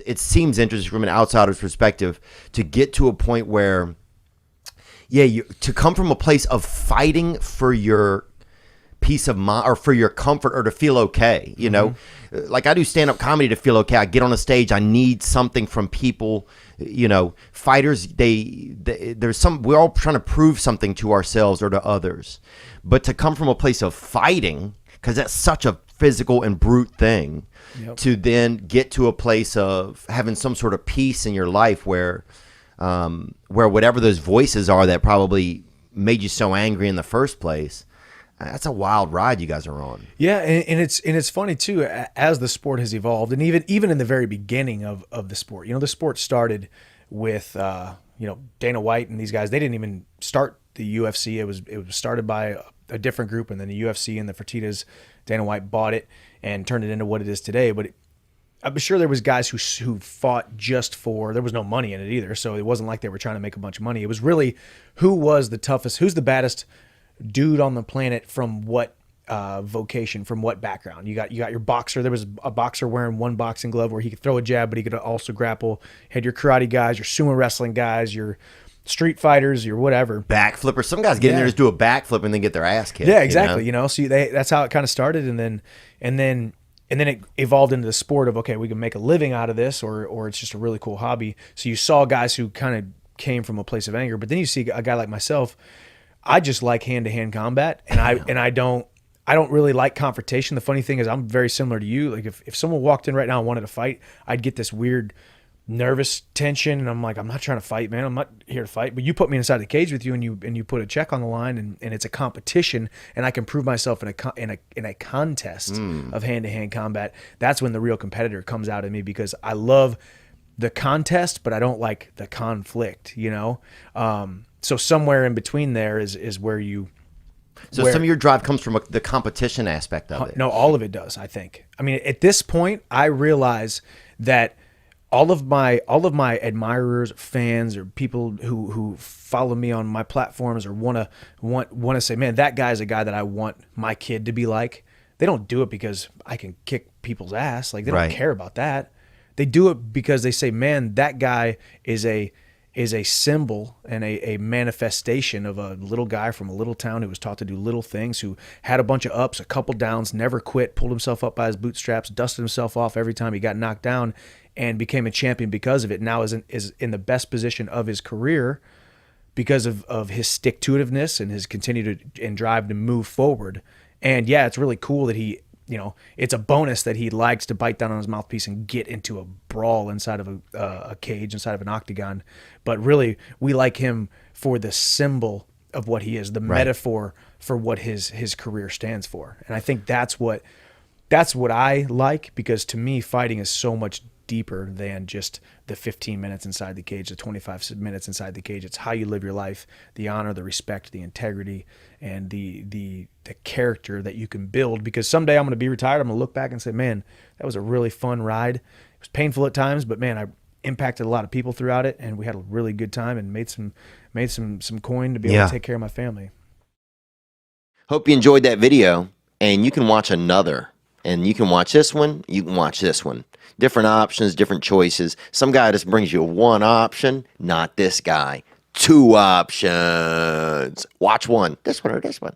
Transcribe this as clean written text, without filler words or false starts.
it seems interesting from an outsider's perspective to get to a point where, to come from a place of fighting for your peace of mind or for your comfort or to feel okay, you know, like I do stand-up comedy to feel okay. I get on a stage, I need something from people, you know. Fighters, we're all trying to prove something to ourselves or to others, but to come from a place of fighting, because that's such a physical and brute thing, to then get to a place of having some sort of peace in your life where whatever those voices are that probably made you so angry in the first place, that's a wild ride you guys are on. Yeah, and it's funny too, as the sport has evolved, and even in the very beginning of the sport. You know, the sport started with Dana White and these guys. They didn't even start the UFC. It was started by a different group, and then the UFC and the Fertittas, Dana White bought it and turned it into what it is today. But I'm sure there was guys who fought just for, there was no money in it either, so it wasn't like they were trying to make a bunch of money. It was really who was the toughest, who's the baddest dude on the planet from what vocation, from what background. You got your boxer. There was a boxer wearing one boxing glove where he could throw a jab, but he could also grapple. Had your karate guys, your sumo wrestling guys, your street fighters, your whatever. Backflippers. Some guys get in there, just do a backflip and then get their ass kicked. Yeah, exactly. You know, so that's how it kind of started, and then it evolved into the sport of, okay, we can make a living out of this, or it's just a really cool hobby. So you saw guys who kind of came from a place of anger, but then you see a guy like myself. I just like hand-to-hand combat, and I don't really like confrontation. The funny thing is, I'm very similar to you. Like if someone walked in right now and wanted to fight, I'd get this weird nervous tension, and I'm like, I'm not trying to fight, man. I'm not here to fight. But you put me inside the cage with you, and you put a check on the line, and it's a competition, and I can prove myself in a contest of hand-to-hand combat. That's when the real competitor comes out of me, because I love the contest, but I don't like the conflict. You know. So somewhere in between there is where you. So some of your drive comes from the competition aspect of it. No, all of it does, I think. I mean, at this point, I realize that all of my admirers, fans, or people who follow me on my platforms or want to say, man, that guy's a guy that I want my kid to be like. They don't do it because I can kick people's ass. Like, they don't care about that. They do it because they say, man, that guy is a symbol and a manifestation of a little guy from a little town who was taught to do little things, who had a bunch of ups, a couple downs, never quit, pulled himself up by his bootstraps, dusted himself off every time he got knocked down, and became a champion because of it. Now is in the best position of his career because of his stick-to-itiveness and his continued and drive to move forward. And yeah, it's really cool that he, you know, it's a bonus that he likes to bite down on his mouthpiece and get into a brawl inside of a cage, inside of an octagon. But really, we like him for the symbol of what he is, the metaphor for what his career stands for. And I think that's what I like, because to me, fighting is so much deeper than just the 15 minutes inside the cage, the 25 minutes inside the cage. It's how you live your life, the honor, the respect, the integrity, and the character that you can build. Because someday I'm going to be retired. I'm going to look back and say, man, that was a really fun ride. It was painful at times, but man, I impacted a lot of people throughout it, and we had a really good time and made some coin to be able to take care of my family. Hope you enjoyed that video, and you can watch another. And you can watch this one, you can watch this one. Different options, different choices. Some guy just brings you one option, not this guy. Two options. Watch one, this one or this one.